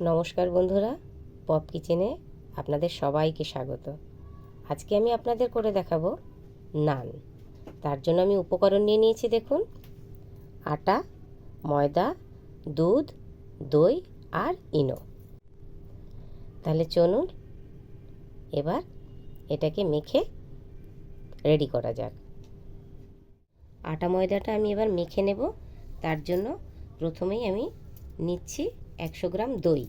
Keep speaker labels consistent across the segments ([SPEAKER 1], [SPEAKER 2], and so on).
[SPEAKER 1] নমস্কার বন্ধুরা, পপ কিচেনে আপনাদের সবাইকে স্বাগত। আজকে আমি আপনাদের করে দেখাবো নান। তার জন্য আমি উপকরণ নিয়ে নিয়েছি, দেখুন, আটা, ময়দা, দুধ, দই আর ইনো। তাহলে চলুন এবার এটাকে মেখে রেডি করা যাক। আটা ময়দাটা আমি এবার মেখে নেব। তার জন্য প্রথমেই আমি নিচ্ছি 100 গ্রাম দই।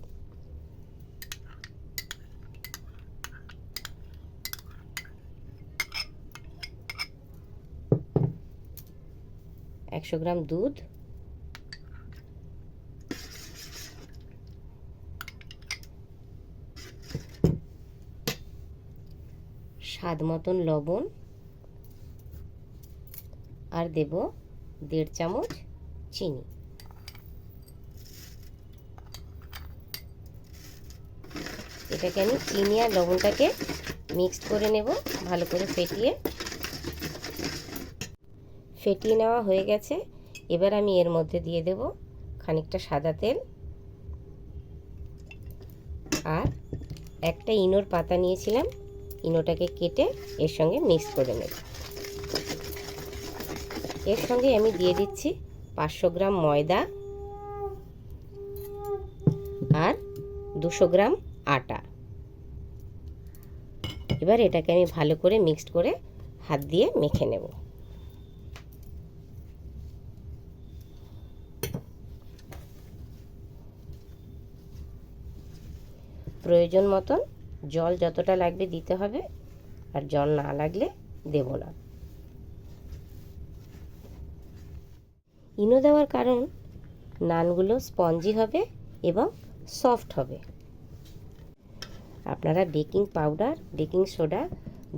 [SPEAKER 1] 100 গ্রাম দুধ, স্বাদ মতন লবণ আর দেব 1.5 চামচ চিনি। এটাকে আমি চিনি আর লবণটাকে মিক্সড করে নেব, ভালো করে ফেটিয়ে নেওয়া হয়ে গেছে। এবার আমি এর মধ্যে দিয়ে দেব খানিকটা সাদা তেল আর একটা ইনোর পাতা নিয়েছিলাম, ইনোটাকে কেটে এর সঙ্গে মিক্স করে নেব। এর সঙ্গে আমি দিয়ে দিচ্ছি 500 গ্রাম ময়দা আর 200 গ্রাম আটা। এবার এটাকে আমি ভালো করে মিক্সড করে হাত দিয়ে মেখে নেব। প্রয়োজন মতন জল যতটা লাগবে দিতে হবে, আর জল না লাগলে দেব না। ইনো দেওয়ার কারণ নানগুলো স্পঞ্জি হবে এবং সফট হবে। আপনারা বেকিং পাউডার, বেকিং সোডা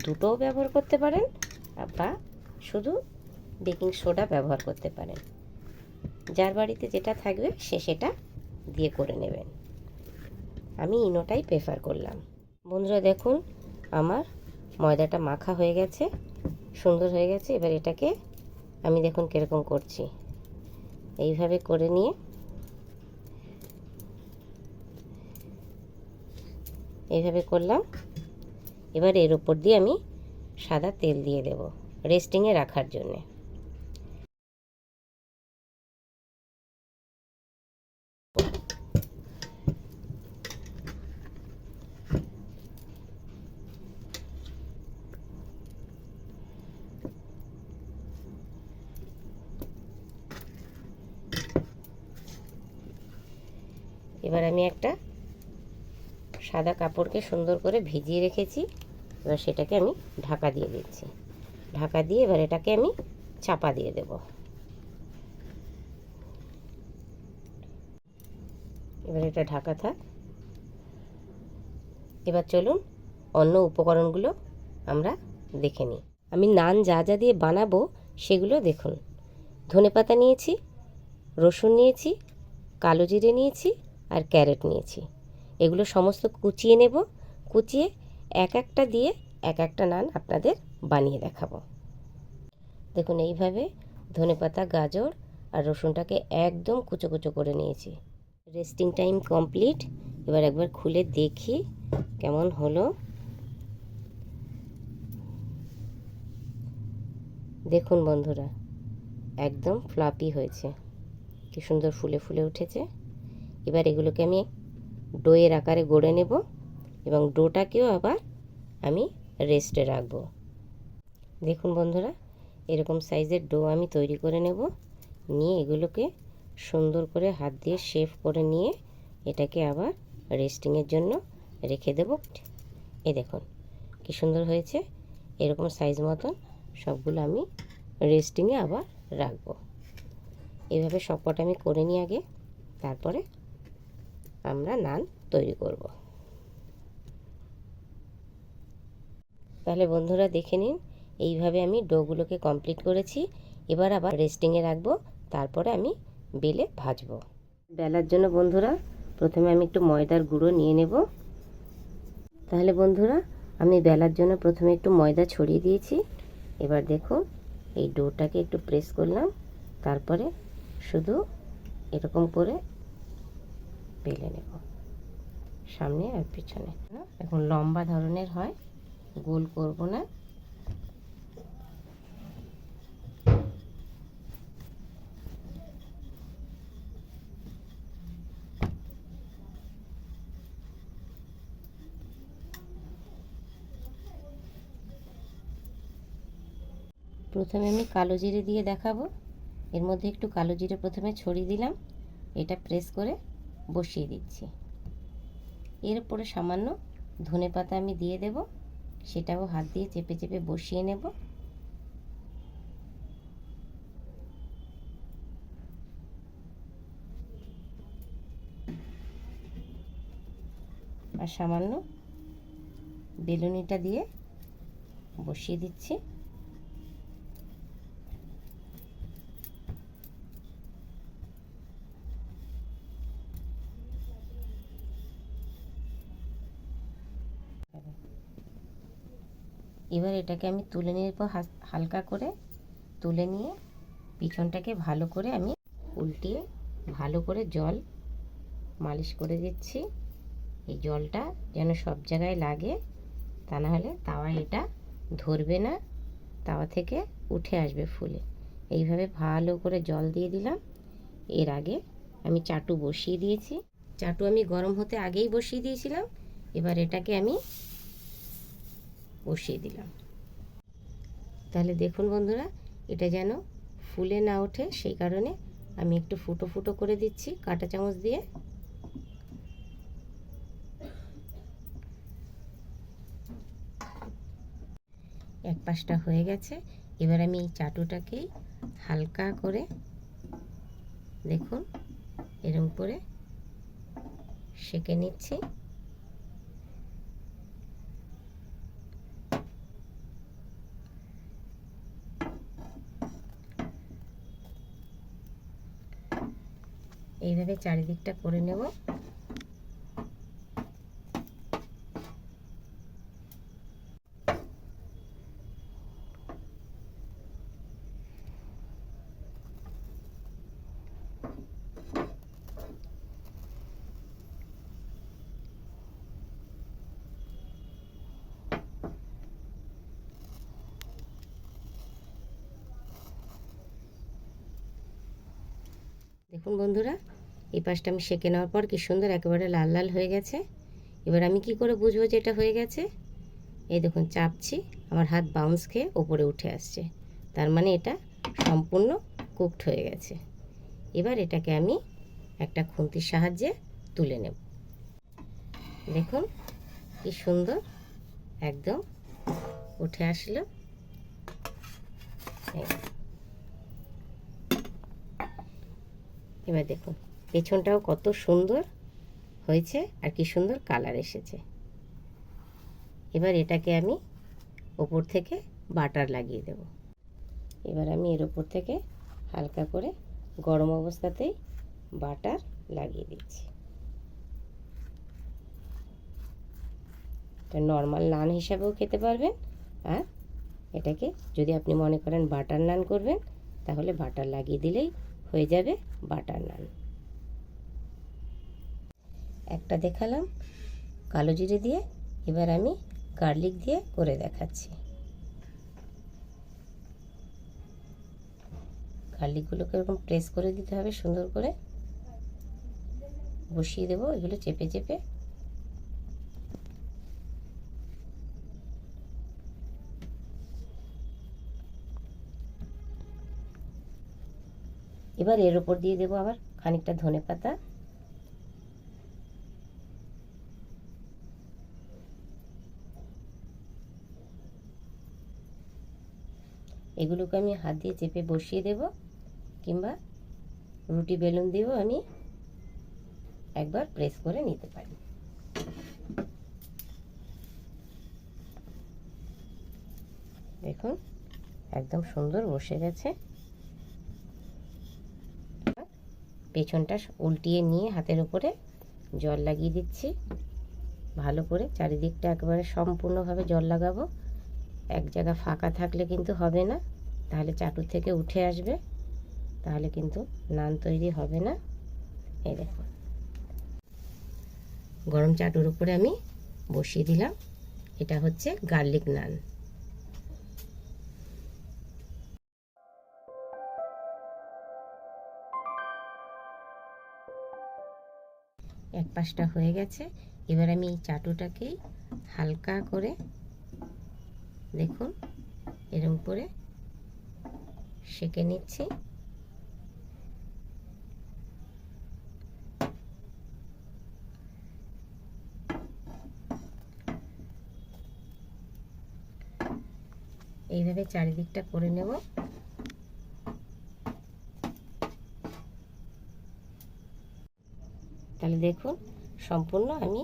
[SPEAKER 1] দুটোও ব্যবহার করতে পারেন বা শুধু বেকিং সোডা ব্যবহার করতে পারেন। যার বাড়িতে যেটা থাকবে সে সেটা দিয়ে করে নেবেন। আমি ইনোটাই প্রেফার করলাম। বন্ধুরা দেখুন, আমার ময়দাটা মাখা হয়ে গেছে, সুন্দর হয়ে গেছে। এবার এটাকে আমি দেখুন কীরকম করছি, এইভাবে করে নিয়ে এইভাবে করলাম। এবার এর উপর দিয়ে আমি সাদা তেল দিয়ে দেব রেস্টিংয়ে রাখার জন্যে। এবার আমি একটা সাদা কাপড়কে সুন্দর করে ভিজিয়ে রেখেছি, এবার সেটাকে আমি ঢাকা দিয়ে দিচ্ছি। ঢাকা দিয়ে এবার এটাকে আমি চাপা দিয়ে দেব। এবার এটা ঢাকা থাক। এবার চলুন অন্য উপকরণগুলো আমরা দেখে নিই। আমি নান যা যা দিয়ে বানাবো সেগুলো দেখুন। ধনেপাতা নিয়েছি, রসুন নিয়েছি, কালো জিরে নিয়েছি আর ক্যারট নিয়েছি। এগুলো সমস্ত কুচিয়ে নেব। কুচিয়ে এক একটা দিয়ে এক একটা নান আপনাদের বানিয়ে দেখাবো। দেখুন এইভাবে ধনেপাতা, গাজর আর রসুনটাকে একদম কুচো কুচো করে নিয়েছি। Resting time complete. এবার একবার খুলে দেখি কেমন হলো। দেখুন বন্ধুরা, একদম ফ্লাপি হয়েছে, কি সুন্দর ফুলে ফুলে উঠেছে। এবার এগুলোকে আমি ডোয়ের আকারে গড়ে নেব এবং ডোটাকেও আবার আমি রেস্টে রাখবো। দেখুন বন্ধুরা, এরকম সাইজের ডো আমি তৈরি করে নেব। নিয়ে এগুলোকে সুন্দর করে হাত দিয়ে শেপ করে নিয়ে এটাকে আবার রেস্টিংয়ের জন্য রেখে দেব। এই দেখুন কি সুন্দর হয়েছে। এরকম সাইজ মতন সবগুলো আমি রেস্টিংয়ে আবার রাখবো। এইভাবে সবকটা আমি করে নিই আগে, তারপরে আমরা নান তৈরি করব। তাহলে বন্ধুরা দেখে নিন, এইভাবে আমি ডোগুলোকে কমপ্লিট করেছি। এবার আবার রেস্টিংয়ে রাখবো, তারপরে আমি বেলে ভাজবো। বেলার জন্য বন্ধুরা প্রথমে আমি একটু ময়দার গুঁড়ো নিয়ে নেব। তাহলে বন্ধুরা আমি বেলার জন্য প্রথমে একটু ময়দা ছড়িয়ে দিয়েছি। এবার দেখুন এই ডোটাকে একটু প্রেস করলাম, তারপরে শুধু এরকম করে বেলে নেব। সামনে আর পিছনে। এখন লম্বা ধরনের হয়, গোল করব না। প্রথমে আমি কালো জিরে দিয়ে দেখাবো। এর মধ্যে একটু কালো জিরে প্রথমে ছড়িয়ে দিলাম, এটা প্রেস করে বসিয়ে দিচ্ছি। এর উপরে সামান্য ধনেপাতা আমি দিয়ে দেব, সেটাও হাত দিয়ে চেপে চেপে বসিয়ে নেব। আর সামান্য বেলুনিটা দিয়ে বসিয়ে দিচ্ছি। এবার এটাকে আমি তুলে নেব, হালকা করে তুলে নিয়ে পিছনটাকে ভালো করে আমি উল্টিয়ে ভালো করে জল মালিশ করে দিচ্ছি। এই জলটা যেন সব জায়গায় লাগে, তা না হলে তাওয়া এটা ধরবে না, তাওয়া থেকে উঠে আসবে ফুলে। এইভাবে ভালো করে জল দিয়ে দিলাম। এর আগে আমি চাটু বসিয়ে দিয়েছি, চাটু আমি গরম হতে আগেই বসিয়ে দিয়েছিলাম। এবার এটাকে আমি বসিয়ে দিলাম। তাহলে দেখুন বন্ধুরা, এটা যেন ফুলে না ওঠে, সেই কারণে আমি একটু ফুটো ফুটো করে দিচ্ছি কাঁটা চামচ দিয়ে। এক পাশটা হয়ে গেছে। এবার আমি এই চাটুটাকেই হালকা করে দেখুন এরকম করে সেঁকে নিচ্ছি। এইভাবে চারিদিকটা করে নেব। দেখুন বন্ধুরা, এই পাশটা আমি সেঁকে নেওয়ার পর কি সুন্দর একেবারে লাল লাল হয়ে গেছে। এবার আমি কি করে বুঝবো যে এটা হয়ে গেছে? এই দেখুন, চাপছি, আমার হাত বাউন্স খেয়ে ওপরে উঠে আসছে, তার মানে এটা সম্পূর্ণ কুকড হয়ে গেছে। এবার এটাকে আমি একটা খুন্তির সাহায্যে তুলে নেব। দেখুন কি সুন্দর একদম উঠে আসলো। এবার দেখুন পেছনটাও কত সুন্দর হয়েছে আর কি সুন্দর কালার এসেছে। এবার এটাকে আমি ওপর থেকে বাটার লাগিয়ে দেব। এবার আমি এর ওপর থেকে হালকা করে গরম অবস্থাতেই বাটার লাগিয়ে দিচ্ছি। এটা নর্মাল নান হিসাবেও খেতে পারবেন, আর এটাকে যদি আপনি মনে করেন বাটার নান করবেন, তাহলে বাটার লাগিয়ে দিলেই হয়ে যাবে বাটার নান। একটা দেখালাম কালো জিরে দিয়ে, এবার আমি গার্লিক দিয়ে করে দেখাচ্ছি। গার্লিকগুলোকে এরকম প্রেস করে দিতে হবে, সুন্দর করে বসিয়ে দেবো এগুলো চেপে চেপে। এবার এর ওপর দিয়ে দেবো আবার খানিকটা ধনেপাতা। এগুলোকে আমি হাত দিয়ে চেপে বসিয়ে দেব, কিংবা রুটি বেলুন দিয়েও আমি একবার প্রেস করে নিতে পারি। দেখুন একদম সুন্দর বসে গেছে। পেছনটা উল্টিয়ে নিয়ে হাতের উপরে জল লাগিয়ে দিচ্ছি, ভালো করে চারিদিকটা একেবারে সম্পূর্ণভাবে জল লাগাবো। এক জায়গা ফাঁকা থাকলে কিন্তু হবে না, তাহলে চাটু থেকে উঠে আসবে, তাহলে কিন্তু নান তৈরি হবে না। এই দেখুন গরম চাটুর উপরে আমি বসিয়ে দিলাম। এটা হচ্ছে গার্লিক নান। এক পাশটা হয়ে গেছে। এবার আমি এই চাটুটাকেই হালকা করে দেখুন এরকম করে সেঁকে নিচ্ছি। এইভাবে চারিদিকটা করে নেব। তাহলে দেখুন সম্পূর্ণ আমি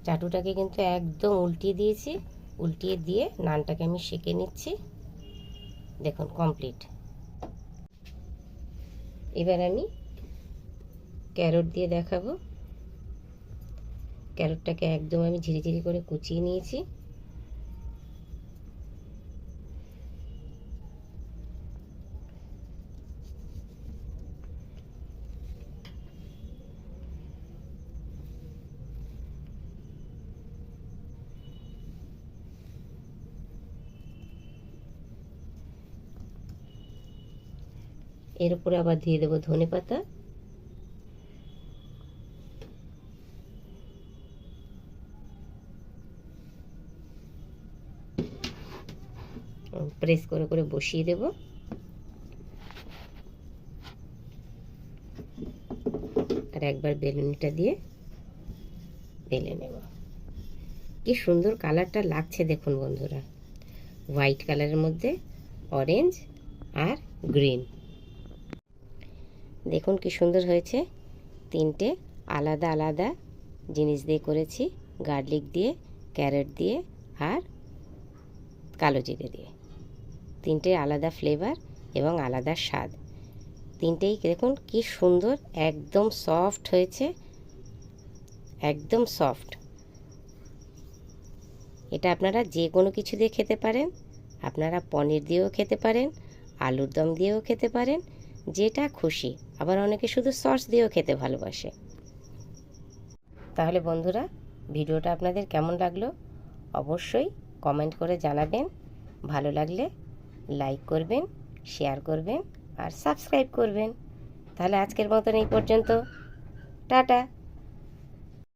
[SPEAKER 1] চাটুটাকে কিন্তু একদম উল্টিয়ে দিয়েছি। উল্টিয়ে দিয়ে নানটাকে আমি সেঁকে নিচ্ছি। দেখুন কমপ্লিট। এবার আমি ক্যারট দিয়ে দেখাবো। ক্যারটটাকে একদম আমি ঝিরিঝিরি করে কুচিয়ে নিয়েছি। এর উপরে আবার দিয়ে দেবো ধনেপাতা। প্রেস করে করে বসিয়ে দেব। আর একবার বেলুনিটা দিয়ে বেলে নেব। কি সুন্দর কালারটা লাগছে দেখুন বন্ধুরা, হোয়াইট কালারের মধ্যে অরেঞ্জ আর গ্রিন। দেখুন কি সুন্দর হয়েছে। তিনটে আলাদা আলাদা জিনিস দিয়ে করেছি, গার্লিক দিয়ে, ক্যারট দিয়ে আর কালো জিরে দিয়ে। তিনটে আলাদা ফ্লেভার এবং আলাদা স্বাদ। তিনটেই দেখুন কি সুন্দর, একদম সফট হয়েছে, একদম সফট। এটা আপনারা যে কোনো কিছু দিয়ে খেতে পারেন। আপনারা পনির দিয়েও খেতে পারেন, আলুর দম দিয়েও খেতে পারেন, যেটা খুশি। আবার অনেকে শুধু সস দিয়েও খেতে ভালোবাসে। তাহলে বন্ধুরা ভিডিওটা আপনাদের কেমন লাগলো অবশ্যই কমেন্ট করে জানাবেন। ভালো লাগলে লাইক করবেন, শেয়ার করবেন আর সাবস্ক্রাইব করবেন। তাহলে আজকের মতন এই পর্যন্ত। টাটা।